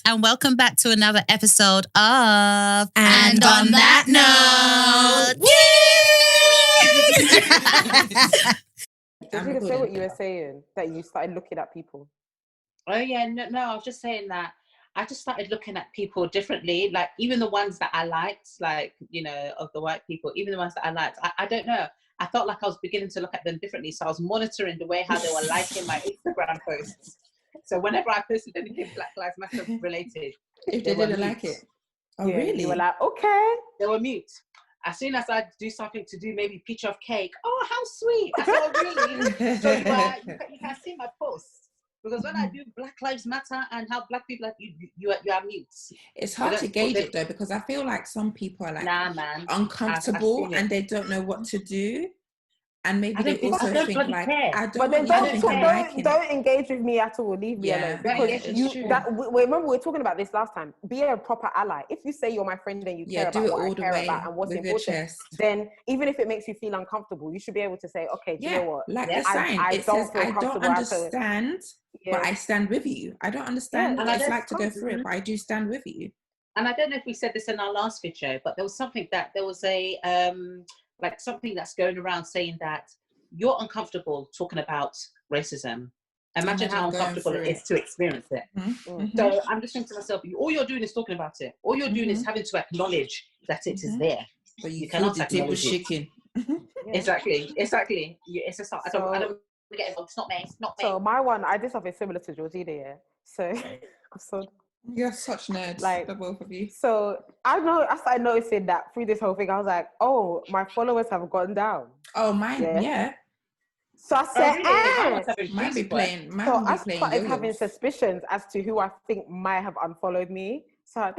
and welcome back to another episode of And on that note, Did you say what you were saying? That you started looking at people? Oh yeah, no, I was just saying that I just started looking at people differently. Like even the ones that I liked, like, you know, of the white people, even the ones that I liked, I don't know. I felt like I was beginning to look at them differently. So I was monitoring the way how they were liking my Instagram posts. So whenever I posted anything Black Lives Matter related, if they didn't like it. Oh, Yeah, really? You were like, okay. They were mute. As soon as I do something to do, maybe picture of cake. Oh, how sweet! I said, oh, really? So you can see my posts. Because when I do Black Lives Matter and how Black people, like you are mute. It's hard to gauge it though, because I feel like some people are like uncomfortable and they don't know what to do. And maybe they also think like, I don't want you to think I'm liking it. Don't engage with me at all. Leave me alone. Because remember we were talking about this last time. Be a proper ally. If you say you're my friend and you care about what I care about and what's important, then even if it makes you feel uncomfortable, you should be able to say, okay, do you know what? Like the sign. It says, I don't understand, but I stand with you. I don't understand what it's like to go through it, but I do stand with you. And I don't know if we said this in our last video, but there was a like something that's going around saying that you're uncomfortable talking about racism. Imagine how uncomfortable it is to experience it. Mm-hmm. So I'm just thinking to myself, all you're doing is talking about it. All you're doing is having to acknowledge that it is there. But you cannot acknowledge it. Exactly. It's just I don't get involved. It's not me. So my one, I did something similar to Georgina, yeah. So you're such nerds, like the both of you. So I started noticing that through this whole thing, I was like, oh, my followers have gone down. Oh, mine, yeah. So I said, might be playing. So I started having suspicions as to who I think might have unfollowed me. So I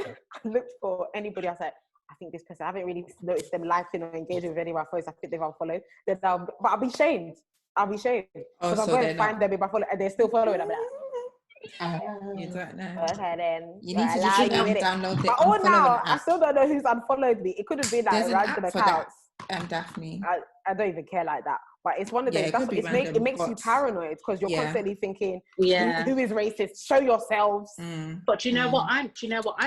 looked for anybody. I was like, I think this person, I haven't really noticed them liking or engaging with any of my followers. I think they've unfollowed. But I'll be shamed. Because I'm going to find them if I follow and they're still following. I'm like, you don't know. Okay, then you need to just download it. But now I still don't know who's unfollowed me. It could have been like random accounts. Daphne. I don't even care like that. But it's one of those. It makes you paranoid because you're constantly thinking, who is racist? Show yourselves. But you know what I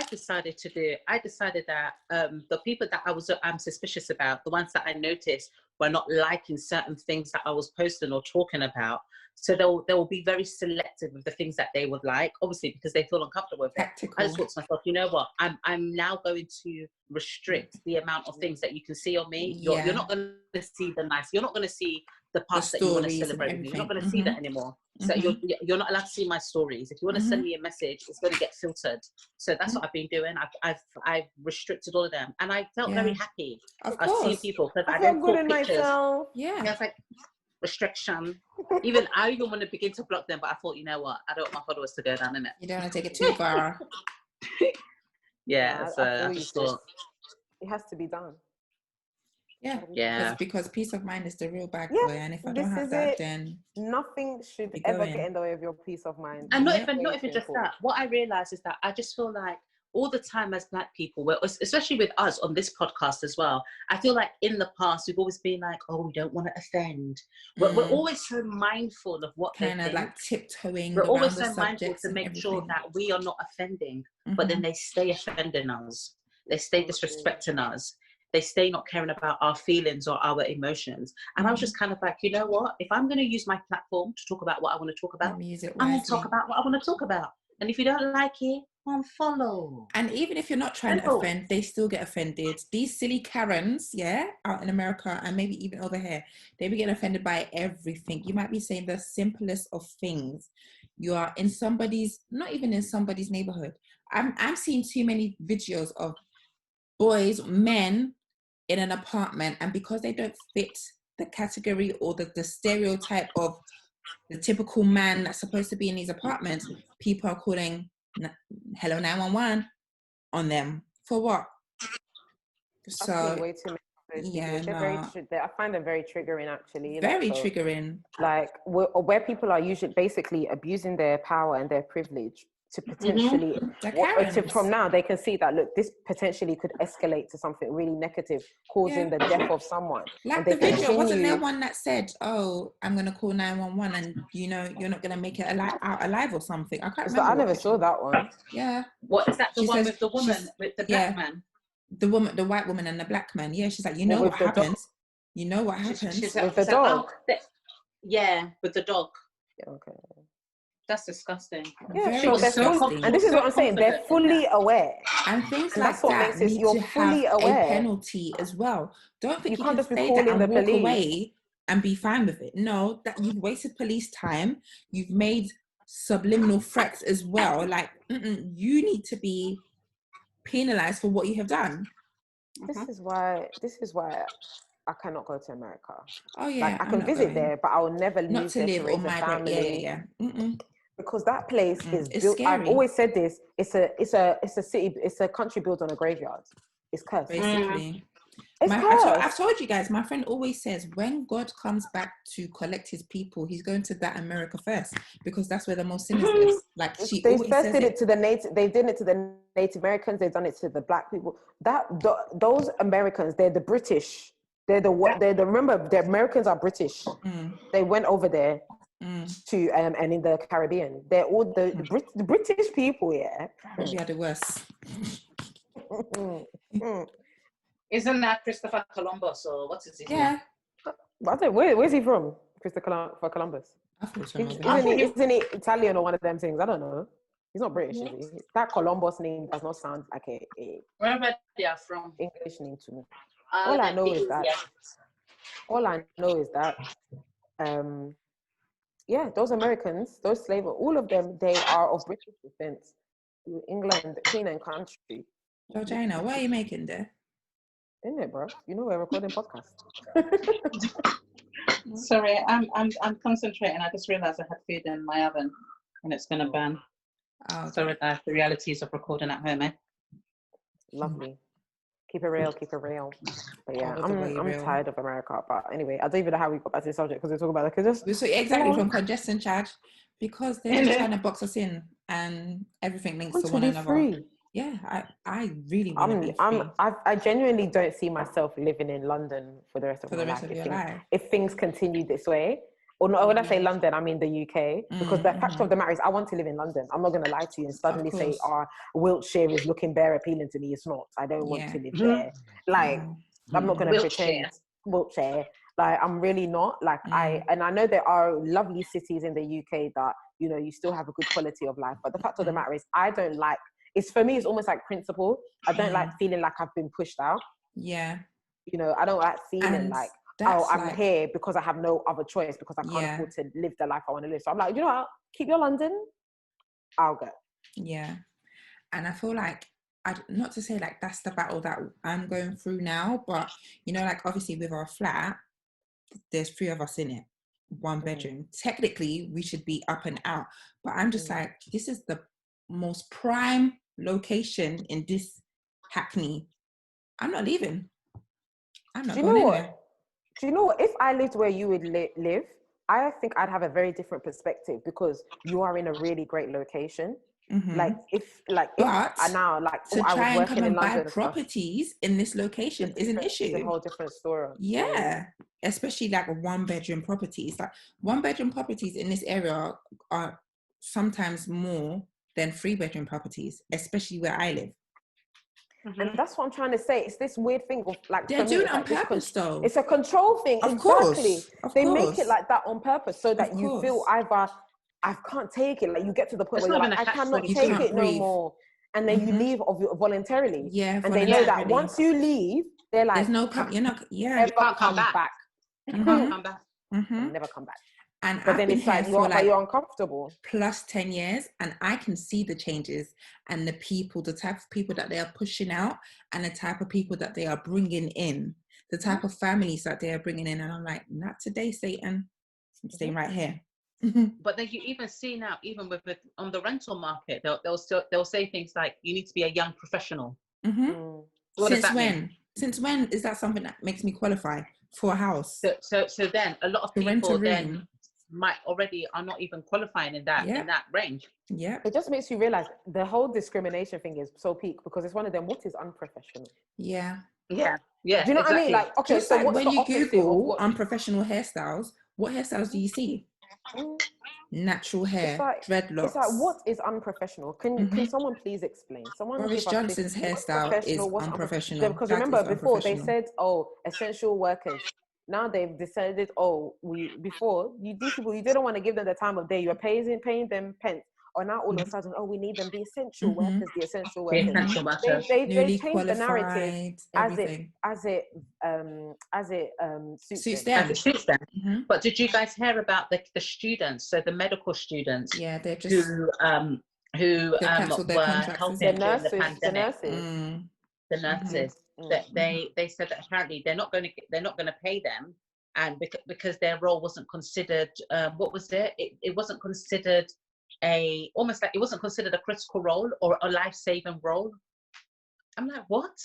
decided to do? I decided that the people that I'm suspicious about, the ones that I noticed were not liking certain things that I was posting or talking about. So they will be very selective with the things that they would like, obviously because they feel uncomfortable with it. I just thought to myself, you know what? I'm now going to restrict the amount of things that you can see on me. You're not going to see the nice. You're not going to see the parts that you want to celebrate with me. You're not going to see that anymore. So you're not allowed to see my stories. If you want to send me a message, it's going to get filtered. So that's what I've been doing. I've restricted all of them, and I felt very happy. I've seen people because I don't put pictures. Myself. Yeah, it's like restriction. I even want to begin to block them, but I thought, you know what? I don't want my followers to go down in it. You don't want to take it too far. I just thought it has to be done. Yeah. Because peace of mind is the real bad boy, and if I don't have that, then nothing should ever get in the way of your peace of mind. And not even just that. What I realized is that I just feel like all the time as Black people, especially with us on this podcast as well, I feel like in the past we've always been like, oh, we don't want to offend. We're always so mindful of what kind of like tiptoeing. We're always so mindful to make sure that we are not offending, but then they stay offending us. They stay disrespecting us. They stay not caring about our feelings or our emotions. And I was just kind of like, you know what? If I'm going to use my platform to talk about what I want to talk about, I'm going to talk about what I want to talk about. And if you don't like it, unfollow. And even if you're not trying to offend, they still get offended. These silly Karens, out in America and maybe even over here, they be getting offended by everything. You might be saying the simplest of things. You are in not even in somebody's neighborhood. I'm seeing too many videos of men in an apartment, and because they don't fit the category or the stereotype of the typical man that's supposed to be in these apartments, people are calling hello 911 on them for what? So way too many. I find them very triggering, actually. Very triggering. Like where people are usually basically abusing their power and their privilege to potentially, Karens. from now, they can see that, look, this potentially could escalate to something really negative, causing the death of someone. Like the video, wasn't there one that said, "Oh, I'm gonna call 911, and you're not gonna make it out alive or something"? I can't remember. I never saw that one. Yeah. What is that? The She one says, with the woman, with the black man? The woman, the white woman, and the black man. Yeah, she's like, you know what happens. You know what happens with the dog. With the dog. Yeah, okay. That's disgusting. Yeah, sure. Disgusting. And this is what I'm saying. They're fully aware. And things like that need to have a penalty as well. Don't think you can just say that and walk away and be fine with it. No, that you've wasted police time. You've made subliminal threats as well. Like, you need to be penalized for what you have done. This is why I cannot go to America. Oh yeah, like, I can visit there, but I will never leave not to live or migrate. Yeah. Because that place is built. Scary. I've always said this. It's a city. It's a country built on a graveyard. It's cursed. Basically. I've told you guys, my friend always says when God comes back to collect his people, he's going to that America first, because that's where the most sinners is. Like, they first did it to the native. They did it to the Native Americans. They've done it to the black people. Those Americans, they're the British. Remember, the Americans are British. They went over there to and in the Caribbean. They're all the British people. Yeah, we are the worst. Isn't that Christopher Columbus, or what's his name? Yeah. Where's he from? Christopher Columbus. Isn't he Italian or one of them things? I don't know. He's not British, is he? That Columbus name does not sound like a wherever they are from. English name to me. All I know is that those Americans, those slaves, all of them, they are of British descent. England, Queen and country. Georgina, what are you making there? Isn't it, bro? You know we're recording podcast. Sorry, I'm concentrating. I just realized I had food in my oven and it's gonna burn. Oh, sorry, the realities of recording at home, eh? Lovely. Keep it real. But yeah, I'm tired of America. But anyway, I don't even know how we got back to the subject, because we're talking about exactly from congestion charge, because they're just trying to box us in and everything links to one another. Free. Yeah, I really want to be free. I genuinely don't see myself living in London for the rest of my life. If things continue this way, or not, when I say London, I mean the UK, because the fact of the matter is, I want to live in London. I'm not going to lie to you and suddenly say, Wiltshire is looking bare appealing to me. It's not. I don't want to live there. Like, I'm not going to pretend. Wiltshire. Like, I'm really not. Like, I know there are lovely cities in the UK that, you still have a good quality of life. But the fact of the matter is, I don't like, for me, it's almost like principle. I don't like feeling like I've been pushed out. Yeah. I don't like feeling like, I'm here because I have no other choice, because I can't afford to live the life I want to live. So I'm like, you know what? Keep your London. I'll go. Yeah. And I feel like, not to say like that's the battle that I'm going through now, but, like obviously with our flat, there's 3 of us in it, 1 bedroom. Technically, we should be up and out. But I'm just like, this is the most prime location in this Hackney. I'm not leaving. I'm not going anywhere. Do you know what? If I lived where you would live, I think I'd have a very different perspective, because you are in a really great location. Like, to try and come and buy properties in this location is an issue. It's a whole different story. Yeah, especially like 1 bedroom properties. Like 1 bedroom properties in this area are sometimes more than 3 bedroom properties, especially where I live. And that's what I'm trying to say. It's this weird thing of like, they're doing it on purpose, though. It's a control thing. Of course. They make it like that on purpose, so that you feel either I can't take it. Like, you get to the point where you're like, I cannot take it no more, and then you leave voluntarily. Yeah, and they know that once you leave, they're like, there's no you're not. Yeah, you can't come back. You can't come back. Never come back. But then it's like, you're uncomfortable. Plus 10 years, and I can see the changes and the type of people that they are pushing out, and the type of people that they are bringing in, the type of families that they are bringing in. And I'm like, not today, Satan. I'm staying right here. But then you even see now, even with on the rental market, they'll say things like, you need to be a young professional. Since when is that something that makes me qualify for a house? So then a lot of people then might already are not even qualifying in that range. Yeah. It just makes you realize the whole discrimination thing is so peak, because it's one of them. What is unprofessional? Yeah. Yeah. Yeah. Do you know what I mean? Like, okay, just so like what's when the you opposite Google of what? unprofessional hairstyles, what hairstyles do you see? Natural hair, dreadlocks. It's like, what is unprofessional? Can someone please explain? Someone Boris give us Johnson's this. hairstyle is unprofessional. Because That remember is before they unprofessional. said, oh, essential workers. Now they've decided, oh, these people, you didn't want to give them the time of day. You were paying them pence. Or now all of a sudden, oh, we need them, the essential workers, the essential workers. The essential workers. They changed the narrative everything. as it suits them. them. As it suits them. But did you guys hear about the students? So the medical students, yeah, they're just who cancelled their contracts. The nurses. That they said that apparently they're not going to pay them, and because their role wasn't considered. What was it? It wasn't considered it wasn't considered a critical role or a life-saving role. I'm like, what?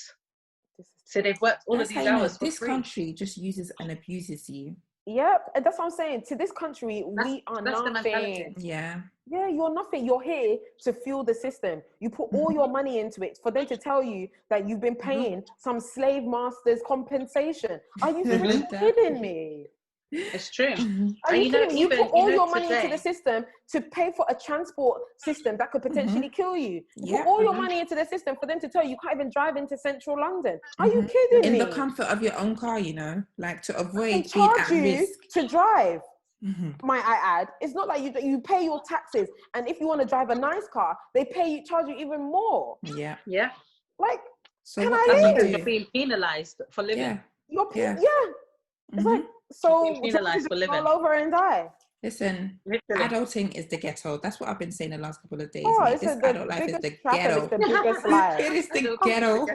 So they've worked all of these hours for this free. Country just uses and abuses you. Yep, and that's what I'm saying. To this country, we are nothing. Yeah, you're nothing. You're here to fuel the system. You put all your money into it for them to tell you that you've been paying some slave master's compensation. Are you kidding me? It's true. Are you kidding me? You put all your money into the system to pay for a transport system that could potentially kill you. You put all your money into the system for them to tell you can't even drive into central London. Are you kidding me? In the comfort of your own car, like to avoid being at risk. To drive. Might I add, it's not like you pay your taxes, and if you want to drive a nice car, they charge you even more. Yeah. Like, so can I live? You're being penalized for living. It's like, so penalized for living. Roll over and die. Listen, adulting is the ghetto. That's what I've been saying the last couple of days. This adult life is the ghetto. It's the biggest lie. It is the ghetto.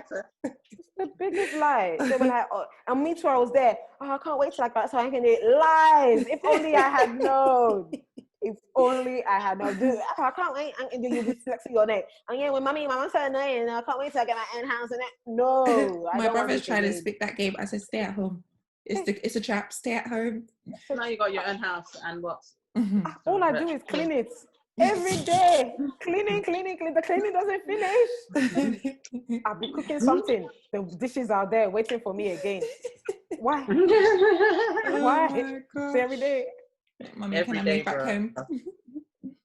It's the biggest lie. They were like, oh, and me too, I was there. Oh, I can't wait till I got so I can do it. Lies. If only I had known. If only I had known. Dude, I can't wait. And you'll be flexing your neck. And yeah, when mama said no, and I can't wait till I get my own house and that. No. My brother's trying to speak that game. I said, stay at home. It's a trap. Stay at home. So now you got your own house and what? All I do is clean it every day. Cleaning. The cleaning doesn't finish. I'll be cooking something. The dishes are there waiting for me again. Why? Why? Oh every day. Mommy, can I move back home? I'm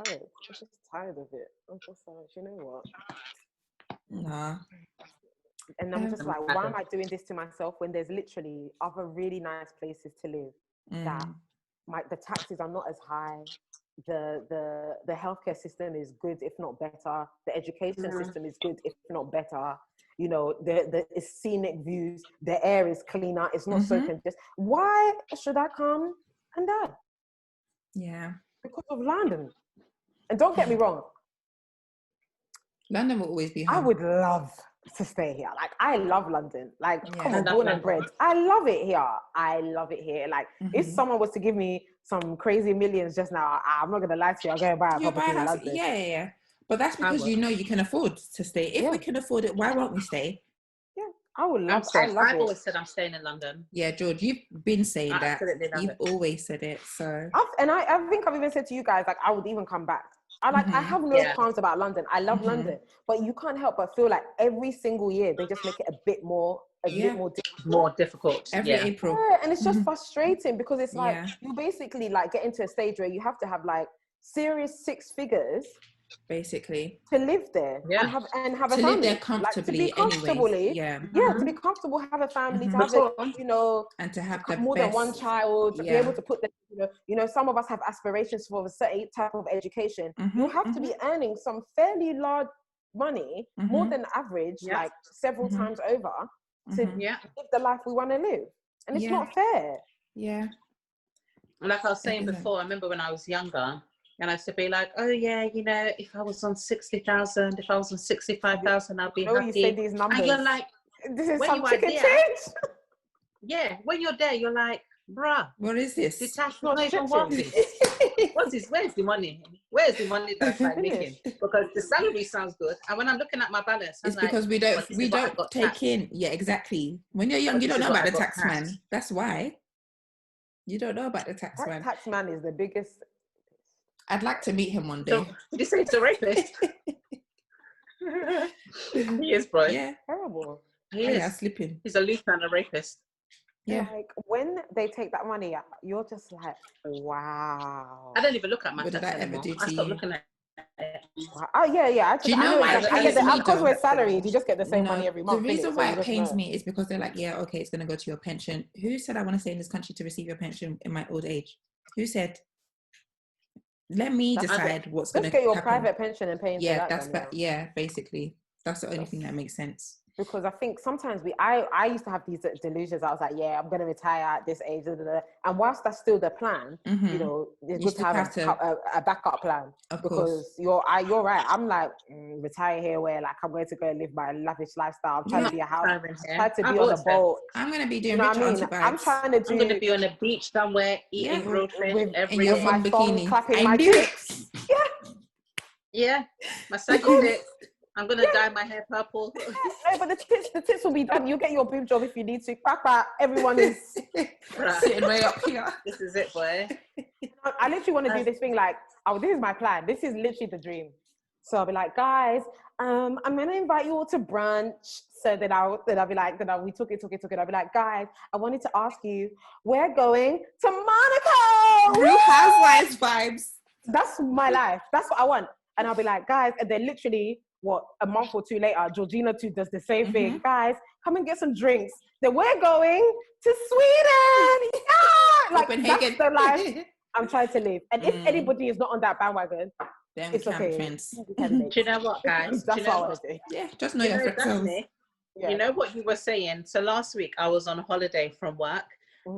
tired. I'm just tired of it. I'm just like, you know what? Nah. And I'm just like, why am I doing this to myself when there's literally other really nice places to live that the taxes are not as high, the healthcare system is good if not better, the education system is good if not better, you know, the scenic views, the air is cleaner, it's not so congested. Why should I come and die? Yeah. Because of London. And don't get me wrong, London will always be home. I would love to stay here. Like, I love London. Like, come on, born and bred. I love it here. I love it here. Like, if someone was to give me some crazy millions just now, I'm not gonna lie to you, I'll go and buy a property in London. Yeah. But that's because you know you can afford to stay. If we can afford it, why won't we stay? Yeah, I would love to. I've always said I'm staying in London. Yeah, George, you've been saying that. You've always said it. So I think I've even said to you guys, like, I would even come back. I have no qualms about London. I love London, but you can't help but feel like every single year they just make it a bit more difficult. Every April. Yeah, and it's just frustrating because it's like you basically like get into a stage where you have to have like serious six figures basically to live there and have a family. Live there comfortably, like, to be comfortably, to be comfortable, have a family, to have and to have more than one child, to be able to put them, you know, some of us have aspirations for a certain type of education. You have to be earning some fairly large money, more than average, like several times over, to live the life we want to live, and it's not fair. Like I was saying before, I remember when I was younger. And I used to be like, oh yeah, you know, if I was on 60,000, if I was on 65,000, I'd be happy. You say these numbers. And you're like, this is some chicken change. Yeah, when you're there, you're like, bruh, what is this? The tax not even working. What's this? Where's the money? Where's the money that's like making? Because the salary sounds good, and when I'm looking at my balance, it's because we don't take in. Yeah, exactly. When you're young, you don't know about the tax man. That's why. You don't know about the tax That man. tax man is the biggest. I'd like to meet him one So, day. did you say he's a rapist? He is, bro. Yeah. Terrible. He Yeah, is. sleeping. He's a loose and a rapist. Yeah. Like when they take that money out, you're just like, wow. I don't even look at my What did tax I ever anymore. do I to stopped you? looking at it. Wow. Oh yeah. Do you know I know why it exactly. I pains get me, because though? we're salaried, you just get the same money No, every the month. reason innit? why So you it just pains know. me is because they're like, yeah, okay, it's going to go to your pension. Who said I want to stay in this country to receive your pension in my old age? Who said? Let me decide what's going Just to get your happen. private pension and pay into Yeah, that. that's then, yeah, basically. That's the only thing that makes sense. Because I think sometimes I used to have these delusions. I was like, yeah, I'm going to retire at this age. And whilst that's still the plan, you know, it's good to have a backup plan. Of because course. you're right. I'm like, retire here where like I'm going to go and live my lavish lifestyle. I'm trying to be a house. Trying to be on a boat. I'm going to be doing you know what I mean? I'm trying to do. I'm going to be on a beach somewhere eating grilled fish every with day. my phone, bikini. clapping my tits. Yeah, my saggy tits. I'm gonna dye my hair purple. No, but the tits will be done. You'll get your boob job if you need to. Papa, everyone is sitting way up here. This is it, boy. I literally want to do this thing like, oh, this is my plan. This is literally the dream. So I'll be like, guys, I'm gonna invite you all to brunch. So then I'll be like, we took it. I'll be like, guys, I wanted to ask you, we're going to Monaco. Real Housewives vibes. That's my life. That's what I want. And I'll be like, guys, and then literally, a month or two later, Georgina too does the same thing. Guys, come and get some drinks. Then we're going to Sweden. Yeah! Like, that's the life I'm trying to live. And if anybody is not on that bandwagon, then it's okay. Do you know what, guys? That's what I want to do. Yeah, just know your Daphne, you know what you were saying? So last week I was on holiday from work.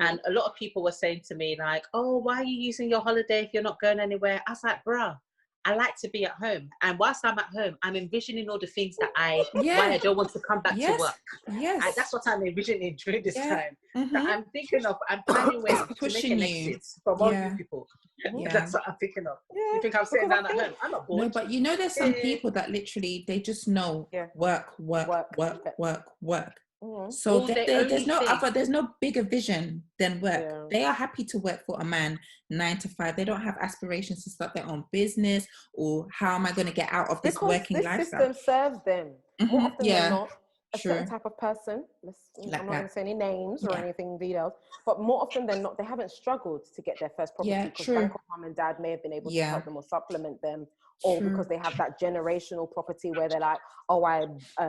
And a lot of people were saying to me like, oh, why are you using your holiday if you're not going anywhere? I was like, bruh, I like to be at home. And whilst I'm at home, I'm envisioning all the things that why I don't want to come back to work. Yes. That's what I'm envisioning during this time. That I'm thinking of, I'm finding ways to make an exit from all you people. That's what I'm thinking of. You think I'm sitting down at home? I'm not bored. No, but you know, there's some people that literally, they just know work. So there's no bigger vision than work. They are happy to work for a man 9 to 5. They don't have aspirations to start their own business or how am I going to get out of this working lifestyle. This system serves them more often than not. A certain type of person. I'm not going to say any names or anything details, but more often than not, they haven't struggled to get their first property because bank or mom and dad may have been able to help them or supplement them, or because they have that generational property where they're like, oh, I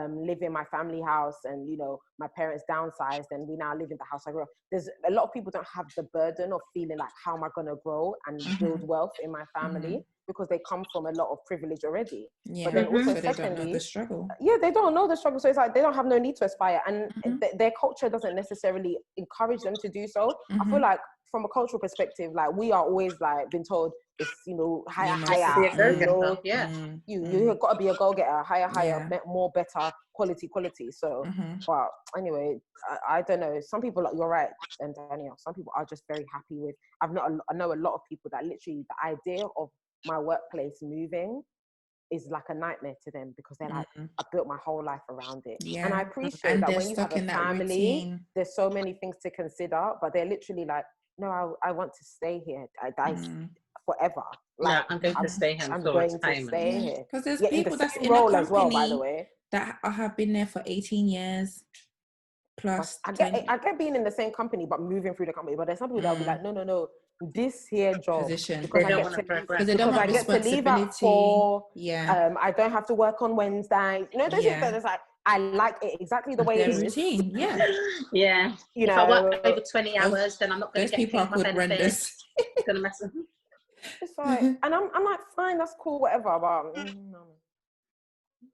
live in my family house and, you know, my parents downsized and we now live in the house I grew up. There's a lot of people don't have the burden of feeling like, how am I going to grow and build wealth in my family? Because they come from a lot of privilege already. But then also, so secondly, they don't know the struggle. Yeah, they don't know the struggle. So it's like they don't have no need to aspire. And their culture doesn't necessarily encourage them to do so. I feel like from a cultural perspective, like we are always like been told it's, you know, higher, you know, you've got to be a go-getter, higher, more better, quality. So, but anyway, I don't know. Some people, like you're right, and Danielle, some people are just very happy with, I know a lot of people that literally the idea of my workplace moving is like a nightmare to them because they're like, I built my whole life around it. And I appreciate that when you have a family, there's so many things to consider, but they're literally like, no, I want to stay here. I forever. Like, I'm going to stay here. I'm going to stay here. Because there's people that's in a company as well, by the way, that have been there for 18 years plus. I get being in the same company, but moving through the company. But there's some people that'll be like, no, this here job position because I get to leave at 4. I don't have to work on Wednesdays. You know, those things that it's like, I like it exactly the way it is. Routine, yeah. You know, if I work over 20 hours, then I'm not going to get paid my benefits. It's gonna mess up. It's like, and I'm like, fine, that's cool, whatever.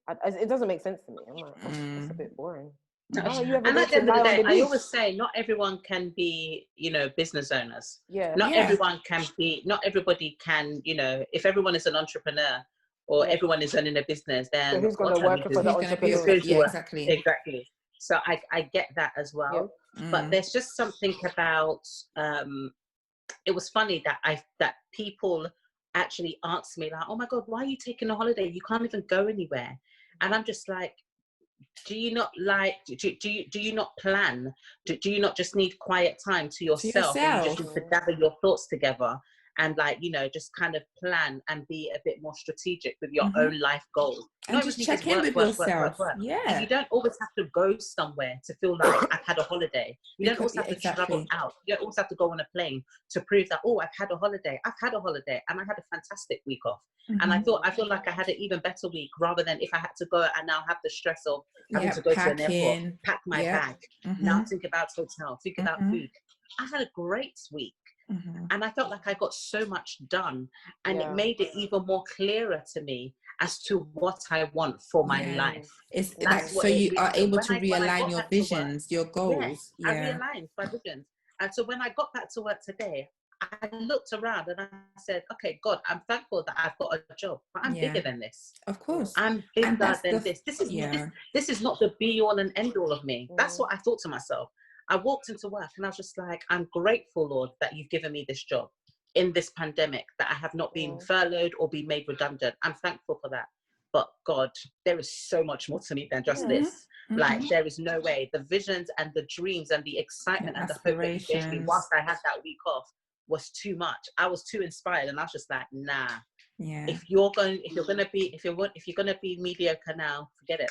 But it doesn't make sense to me. I'm like, that's a bit boring. And at the end of the day, I always say, not everyone can be, you know, business owners. Not everybody can, you know, if everyone is an entrepreneur or everyone is running a business, then who's going to work for the entrepreneur? Exactly. So I get that as well. But there's just something about, it was funny that people actually asked me like, oh my God, why are you taking a holiday? You can't even go anywhere. And I'm just like, do you not like, do you not plan? Do you not just need quiet time to yourself? And you just need to gather your thoughts together and like, you know, just kind of plan and be a bit more strategic with your own life goals. And just check in with yourself. Yeah. And you don't always have to go somewhere to feel like I've had a holiday. You don't always have to travel out. You don't always have to go on a plane to prove that, oh, I've had a holiday. I've had a holiday and I had a fantastic week off. And I feel like I had an even better week rather than if I had to go and now have the stress of having to go to an airport, pack my bag, now think about hotel, think about food. I had a great week. And I felt like I got so much done, and it made it even more clearer to me as to what I want for my life. It's like, so you are able to realign your visions, your goals. I realigned my visions. And so when I got back to work today, I looked around and I said, okay, God, I'm thankful that I've got a job, but I'm bigger than this. Of course. I'm bigger than this. This is not the be all and end all of me. That's what I thought to myself. I walked into work and I was just like, I'm grateful, Lord, that you've given me this job in this pandemic, that I have not been furloughed or been made redundant. I'm thankful for that. But God, there is so much more to me than just this. Like, there is no way. The visions and the dreams and the excitement and the hope that you gave me whilst I had that week off was too much. I was too inspired, and I was just like, nah. Yeah. If you're gonna be mediocre now, forget it.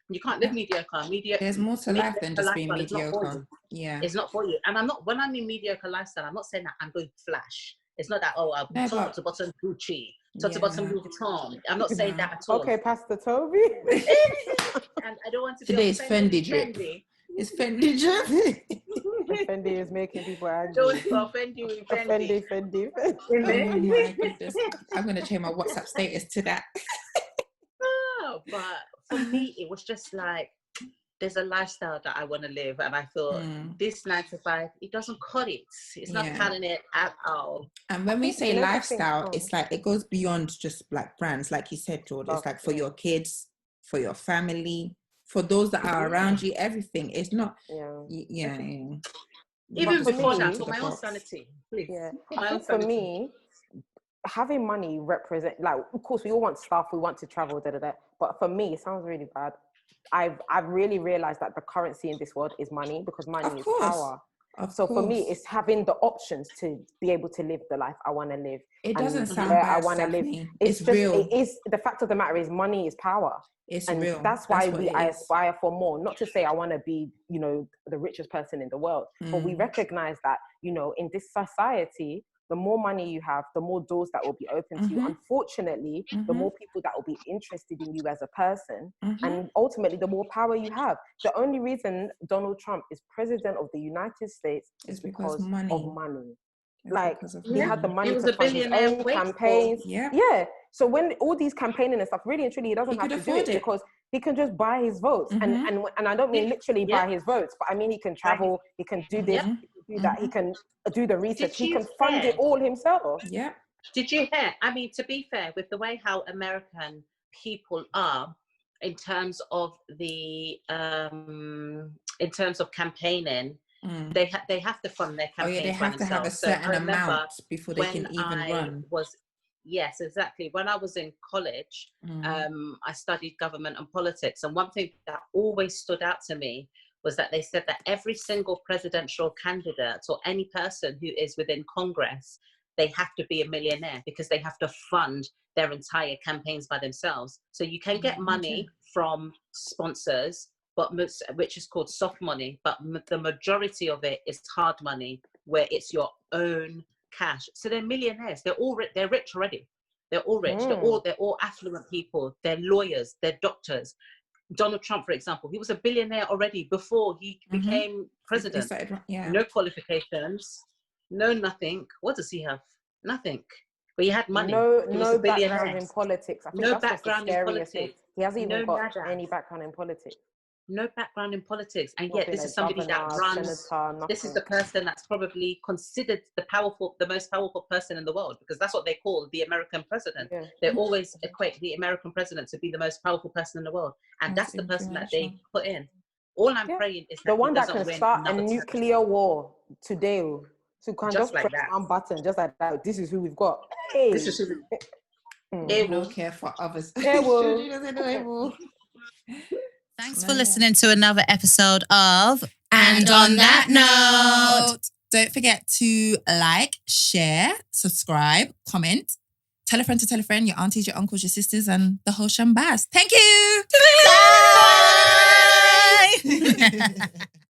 You can't live mediocre. There's more to life than just being mediocre. It's not for you. And I'm not, when I mean mediocre lifestyle, I'm not saying that I'm going flash. It's not that, oh, I'm top to bottom Gucci, top to bottom Louis Vuitton. I'm not saying that at all. Okay, Pastor Toby. And I don't want to be today's Fendi drip. It's Fendi drip. Fendi is making people angry. Don't Fendi with Fendi. Fendi. Oh my goodness. I'm going to change my WhatsApp status to that. Oh, but for me, it was just like, there's a lifestyle that I want to live. And I thought, this 9 to 5, it doesn't cut it. It's not cutting it at all. And when we say lifestyle, it's like, it goes beyond just like brands. Like you said, George, it's like for your kids, for your family, for those that are around you, everything. It's not, Even before that, for my own sanity, please. Yeah. I think for me, having money represent, like, of course we all want stuff, we want to travel, but for me, it sounds really bad. I've really realized that the currency in this world is money, because money is power. For me, it's having the options to be able to live the life I want to live. It doesn't sound bad, I want to live. It's just, real. It is, the fact of the matter is, money is power. It's and real. That's why I aspire for more. Not to say I want to be, you know, the richest person in the world, but we recognize that, you know, in this society, the more money you have, the more doors that will be open to you. Unfortunately, the more people that will be interested in you as a person, and ultimately, the more power you have. The only reason Donald Trump is president of the United States is because of money. Like, he had the money to fund his own campaigns. So when all these campaigning and stuff, really and truly, he doesn't have to do it because he can just buy his votes. And I don't mean literally buy his votes, but I mean he can travel, he can do this, he can do that, he can do the research, he can fund it all himself. Yeah. Did you hear? I mean, to be fair, with the way how American people are in terms of the in terms of campaigning, they have to fund their campaigns. They have to have a certain amount before they can even run. Yes, exactly. When I was in college, I studied government and politics. And one thing that always stood out to me was that they said that every single presidential candidate or any person who is within Congress, they have to be a millionaire because they have to fund their entire campaigns by themselves. So you can get money from sponsors, but which is called soft money, but the majority of it is hard money, where it's your own cash. So they're millionaires. They're rich already. They're all rich. They're all affluent people. They're lawyers. They're doctors. Donald Trump, for example, he was a billionaire already before he became president. No qualifications, no nothing. What does he have? Nothing. But he had money. No background in politics. I think no background in politics. He hasn't even got any background in politics. No background in politics, and yet this is somebody that runs. This is the person that's probably considered the most powerful person in the world, because that's what they call the American president. They always equate the American president to be the most powerful person in the world, and that's the person that they put in. All I'm praying is that the one that can start a nuclear war today, so can just press one button, just like that. This is who we've got. Hey. This is who. They don't care for others. Thanks for listening to another episode of And on that note, don't forget to like, share, subscribe, comment, tell a friend to tell a friend, your aunties, your uncles, your sisters, and the whole shambaz. Thank you. Bye.